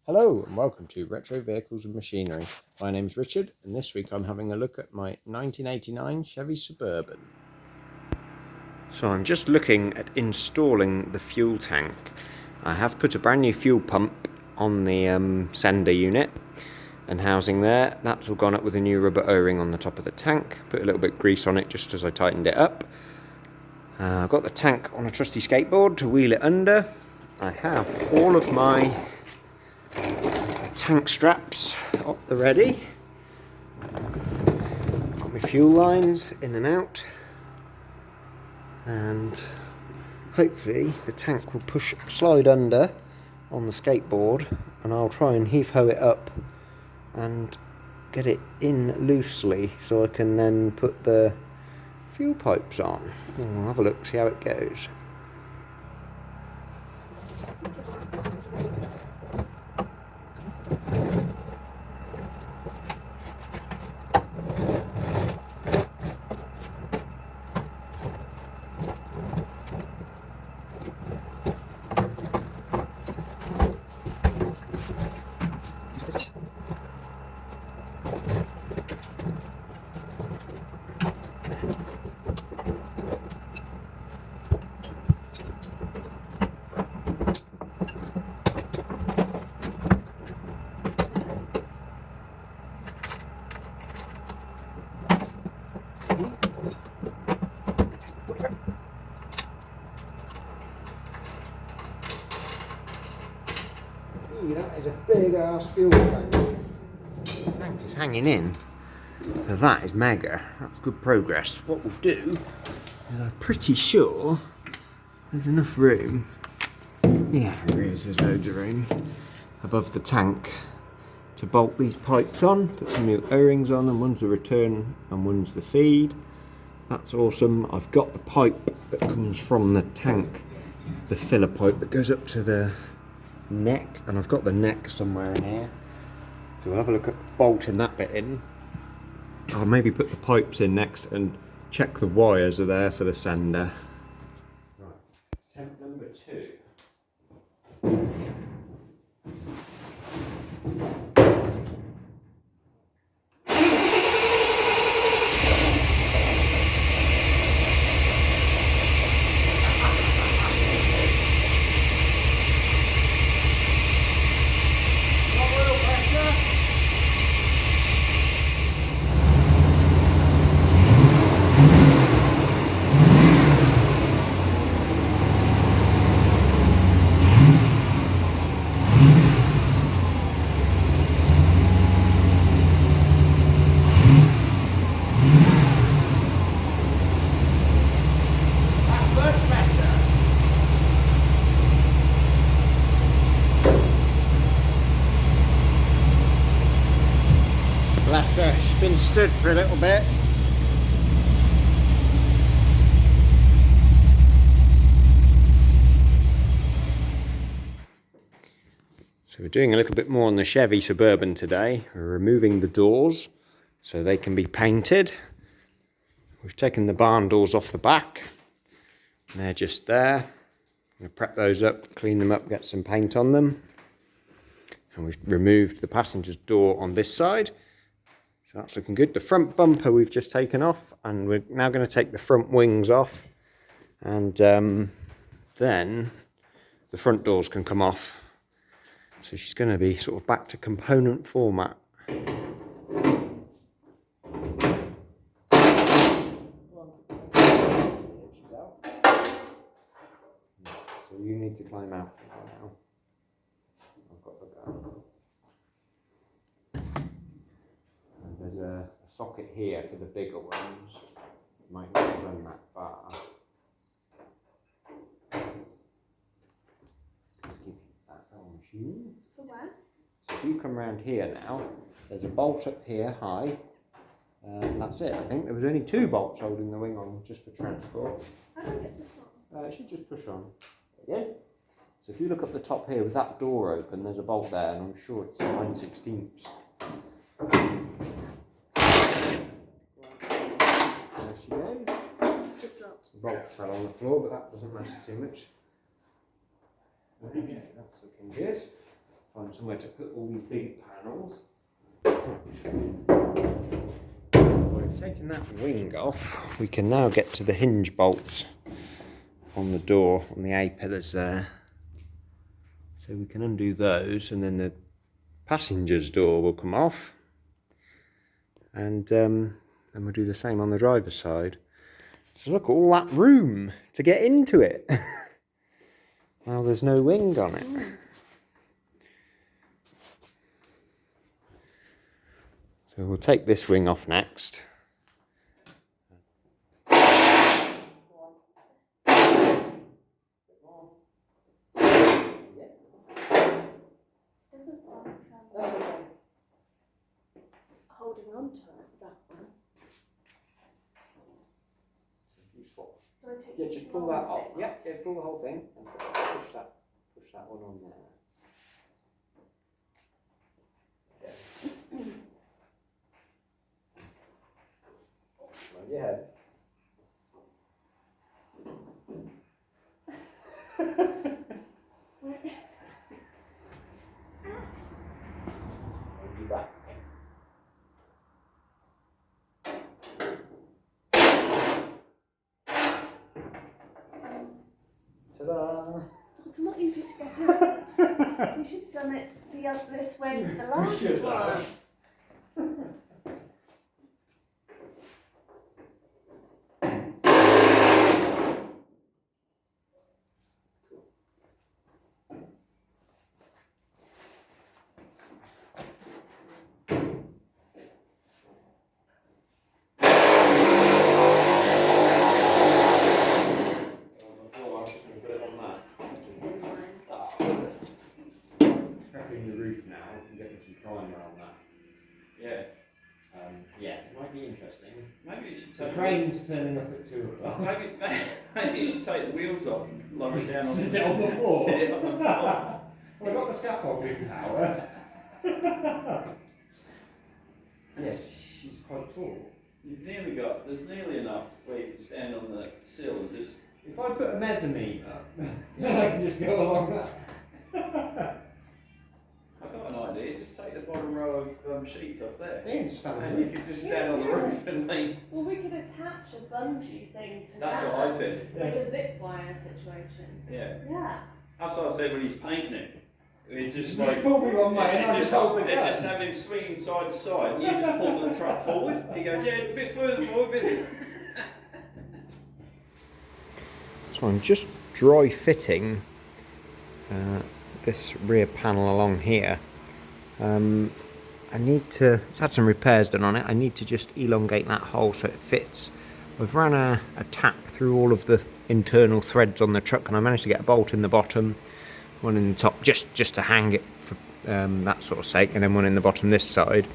Hello and welcome to Retro Vehicles and Machinery. My name's Richard and this week I'm having a look at my 1989 Chevy Surburban. So I'm just looking at installing the fuel tank. I have put a brand new fuel pump on the sender unit and housing there. That's all gone up with a new rubber O-ring on the top of the tank. Put a little bit of grease on it just as I tightened it up. I've got the tank on a trusty skateboard to wheel it under. I have all of my tank straps up the ready. Got my fuel lines in and out, and hopefully the tank will slide under on the skateboard, and I'll try and heave-ho it up and get it in loosely so I can then put the fuel pipes on. We'll have a look, see how it goes. That is a big ass fuel tank. The tank is hanging in, so that is mega. That's good progress. What we'll do is, I'm pretty sure there's enough room. Yeah, there is. There's loads of room above the tank to bolt these pipes on. Put some new O-rings on, and one's the return and one's the feed. That's awesome. I've got the pipe that comes from the tank, the filler pipe that goes up to the neck, and I've got the neck somewhere in here, so we'll have a look at bolting that bit in. I'll maybe put the pipes in next and check the wires are there for the sender. Right, attempt number 2. Bless her, she's been stood for a little bit. So we're doing a little bit more on the Chevy Surburban today. We're removing the doors so they can be painted. We've taken the barn doors off the back. And they're just there. I'm going to prep those up, clean them up, get some paint on them. And we've removed the passenger's door on this side. So that's looking good. The front bumper we've just taken off, and we're now going to take the front wings off, and then the front doors can come off. So she's going to be sort of back to component format. So you need to climb out now. I've got the go. There's a socket here for the bigger ones. You might need to run that bar. Keep that on machine. For where? So if you come around here now, there's a bolt up here high. That's it, I think. There was only 2 bolts holding the wing on just for transport. How do I get this on? It should just push on. Yeah. So if you look up the top here with that door open, there's a bolt there, and I'm sure it's 9/16. There she goes. Some bolts fell on the floor, but that doesn't matter too much. Okay, that's looking good. Find somewhere to put all these big panels. We've taken that wing off. We can now get to the hinge bolts on the door, on the A-pillars there. So we can undo those, and then the passenger's door will come off. And then we'll do the same on the driver's side. So look, all that room to get into it. Now there's no wing on it. So we'll take this wing off next. Holding on to it, that one. So I take Just pull that off. Yep, yeah, pull the whole thing and push that one on there. Mind your head. Hold you back. Ta-da! It's not easy to get out. We should have done it this way with the last one. Yeah, it might be interesting. Maybe you should The take crane's turning up at 2 o'clock. maybe you should take the wheels off and lower it down. Sit it on the floor. Sit it on the floor. Well, I've got the scaffolding tower. Yes, she's quite tall. There's nearly enough where you can stand on the sill and just... If I put a mezzanine up, then I can just go along that. I've got an idea, just take the bottom row of sheets off there. They can just stand on And the you could just stand on the roof and lean. Well, we could attach a bungee thing to That's that. what I said. Like a zip wire situation. Yeah. Yeah. That's what I said when he's painting it. It just Just pull me one way and I just hold the gun. just have him swinging side to side and you just pull the truck forward. He goes, yeah, a bit further forward, a bit. So I'm just dry fitting this rear panel along here. I need to, it's had some repairs done on it, I need to just elongate that hole so it fits. We've run a tap through all of the internal threads on the truck and I managed to get a bolt in the bottom, one in the top just to hang it for that sort of sake, and then one in the bottom this side.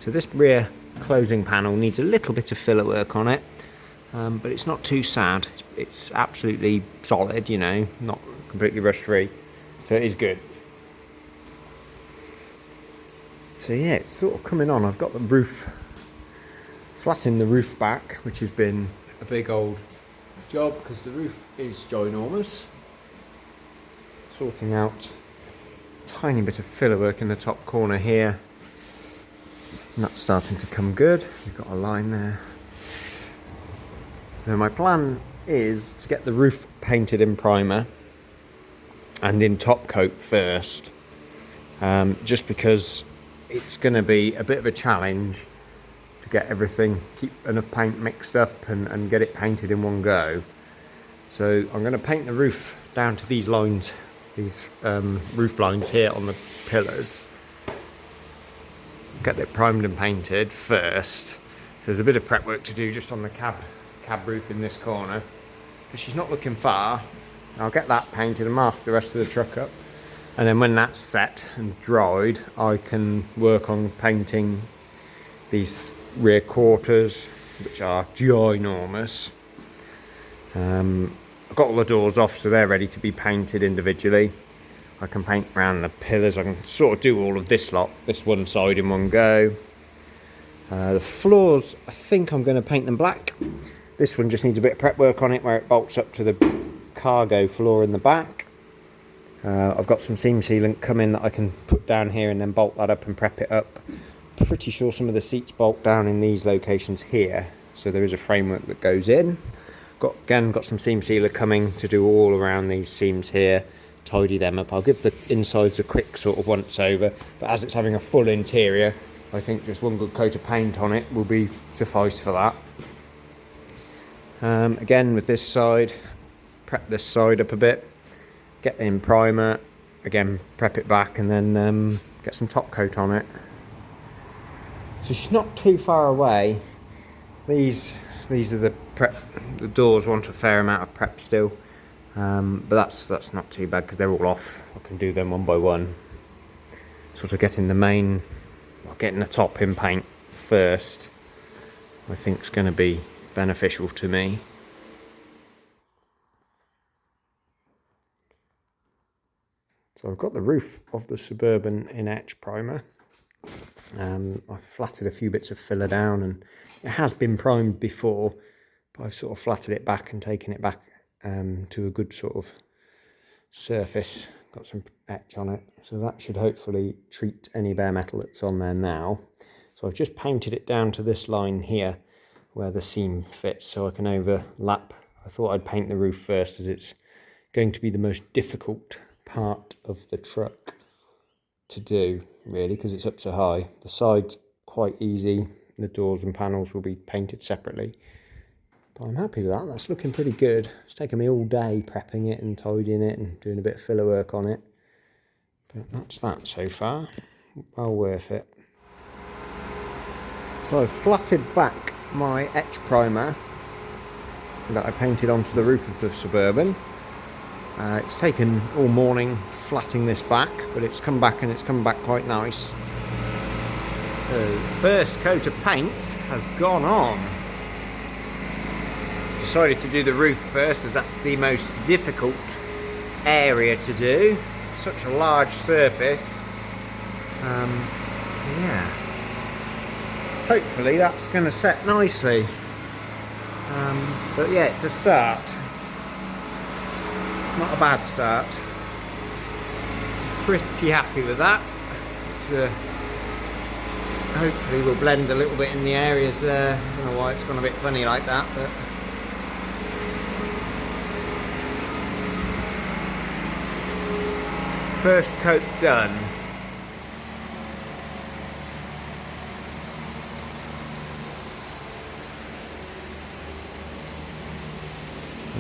So this rear closing panel needs a little bit of filler work on it, but it's not too sad. It's absolutely solid, you know, not completely rust free, so it is good. So yeah, it's sort of coming on. I've got the roof, flattened the roof back, which has been a big old job because the roof is ginormous. Sorting out a tiny bit of filler work in the top corner here. And that's starting to come good. We've got a line there. Now my plan is to get the roof painted in primer and in top coat first, just because it's going to be a bit of a challenge to get everything, keep enough paint mixed up and get it painted in one go. So I'm going to paint the roof down to these lines, these roof lines here on the pillars. Get it primed and painted first. So there's a bit of prep work to do just on the cab roof in this corner, but she's not looking far. I'll get that painted and mask the rest of the truck up. And then when that's set and dried, I can work on painting these rear quarters, which are ginormous. I've got all the doors off, so they're ready to be painted individually. I can paint around the pillars. I can sort of do all of this lot, this one side in one go. The floors, I think I'm going to paint them black. This one just needs a bit of prep work on it where it bolts up to the cargo floor in the back. I've got some seam sealant coming that I can put down here and then bolt that up and prep it up. Pretty sure some of the seats bolt down in these locations here, so there is a framework that goes in. Got some seam sealer coming to do all around these seams here, tidy them up. I'll give the insides a quick sort of once over, but as it's having a full interior, I think just one good coat of paint on it will be suffice for that. Again with this side, prep this side up a bit, get in primer, again prep it back, and then get some top coat on it. So she's not too far away. These are the prep. The doors want a fair amount of prep still, but that's not too bad because they're all off. I can do them one by one. Sort of getting the top in paint first, I think is going to be beneficial to me. So I've got the roof of the Suburban in etch primer. I've flatted a few bits of filler down, and it has been primed before, but I've sort of flatted it back and taken it back to a good sort of surface. Got some etch on it, so that should hopefully treat any bare metal that's on there now. So I've just painted it down to this line here where the seam fits, so I can overlap. I thought I'd paint the roof first, as it's going to be the most difficult part of the truck to do, really, because it's up so high. The side's quite easy, the doors and panels will be painted separately, but I'm happy with that. That's looking pretty good. It's taken me all day prepping it and tidying it and doing a bit of filler work on it, but that's that so far. Well worth it. So I've flatted back my etch primer that I painted onto the roof of the Suburban. It's taken all morning flatting this back, but it's come back, and it's come back quite nice. The first coat of paint has gone on. Decided to do the roof first, as that's the most difficult area to do. Such a large surface. So yeah, hopefully that's going to set nicely. But yeah, it's a start. Not a bad start. Pretty happy with that. Hopefully we'll blend a little bit in the areas there. I don't know why it's gone a bit funny like that, but first coat done.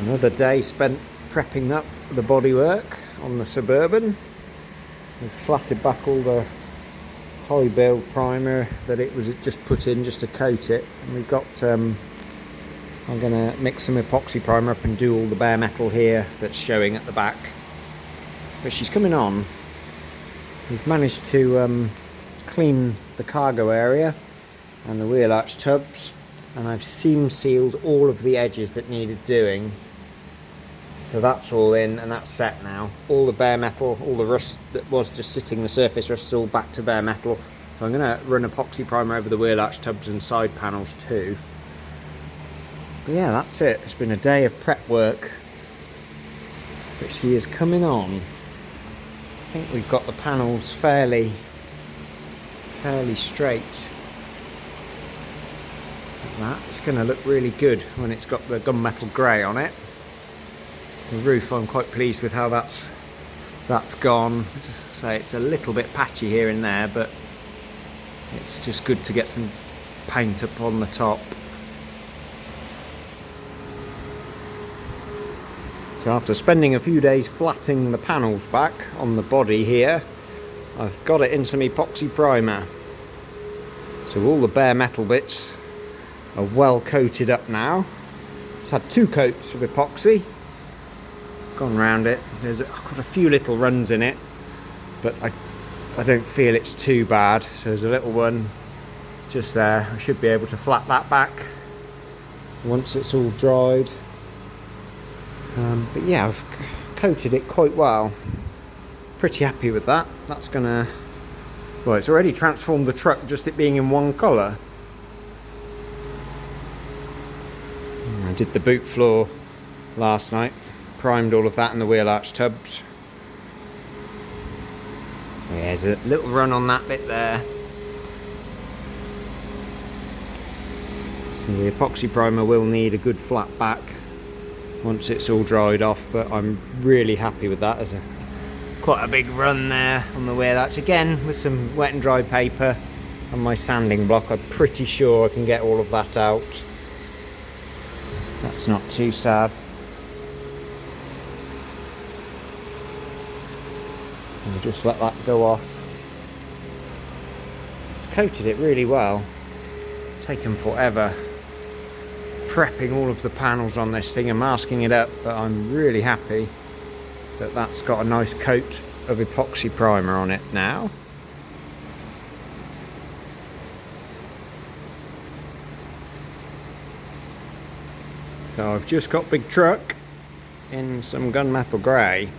Another day spent prepping up the bodywork on the Suburban. We've flatted back all the high build primer that it was just put in just to coat it, and we've got I'm going to mix some epoxy primer up and do all the bare metal here that's showing at the back, but she's coming on. We've managed to clean the cargo area and the wheel arch tubs, and I've seam sealed all of the edges that needed doing. So that's all in, and that's set now. All the bare metal, all the rust that was just sitting the surface rust is all back to bare metal. So I'm going to run epoxy primer over the wheel arch tubs and side panels too. But yeah, that's it. It's been a day of prep work, but she is coming on. I think we've got the panels fairly straight. Like that. It's going to look really good when it's got the gunmetal grey on it. The roof, I'm quite pleased with how that's gone. So it's a little bit patchy here and there, but it's just good to get some paint up on the top. So after spending a few days flatting the panels back on the body here, I've got it in some epoxy primer. So all the bare metal bits are well coated up now. It's had 2 coats of epoxy. Gone round it. I've got a few little runs in it, but I don't feel it's too bad. So there's a little one just there. I should be able to flat that back once it's all dried. But yeah, I've coated it quite well. Pretty happy with that. That's gonna, well, it's already transformed the truck, just it being in one colour. I did the boot floor last night, primed all of that in the wheel arch tubs. Yeah, there's a little run on that bit there. So the epoxy primer will need a good flat back once it's all dried off, but I'm really happy with that. There's quite a big run there on the wheel arch. Again, with some wet and dry paper and my sanding block, I'm pretty sure I can get all of that out. That's not too sad. And just let that go off. It's coated it really well. It's taken forever prepping all of the panels on this thing and masking it up, but I'm really happy that that's got a nice coat of epoxy primer on it now. So I've just got Big Truck in some gunmetal grey,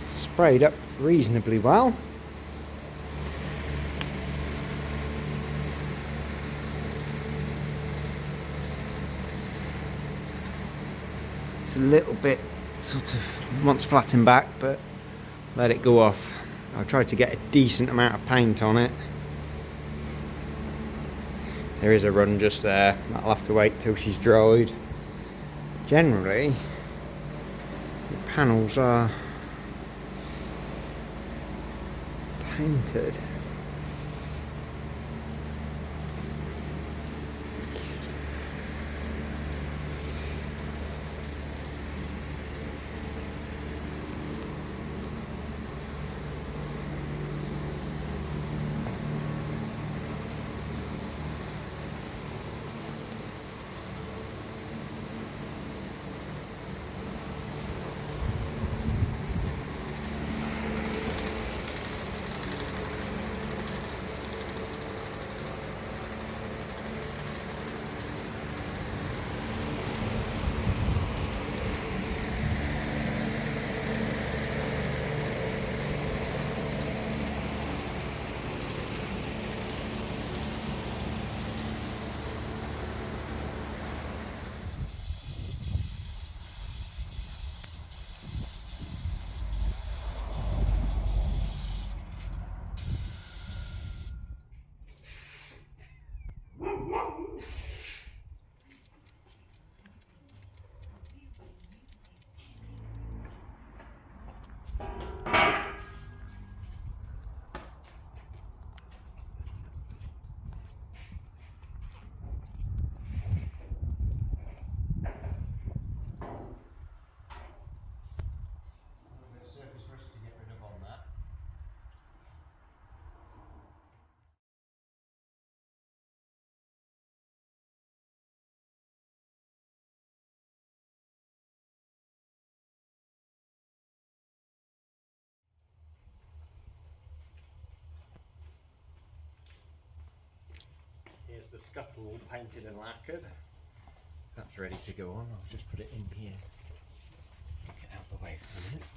sprayed up reasonably well. It's a little bit sort of wants flattened back, but let it go off. I tried to get a decent amount of paint on it. There is a run just there. That'll have to wait till she's dried. Generally, the panels are painted. Here's the scuttle all painted and lacquered. That's ready to go on. I'll just put it in here. Get it out of the way for a minute.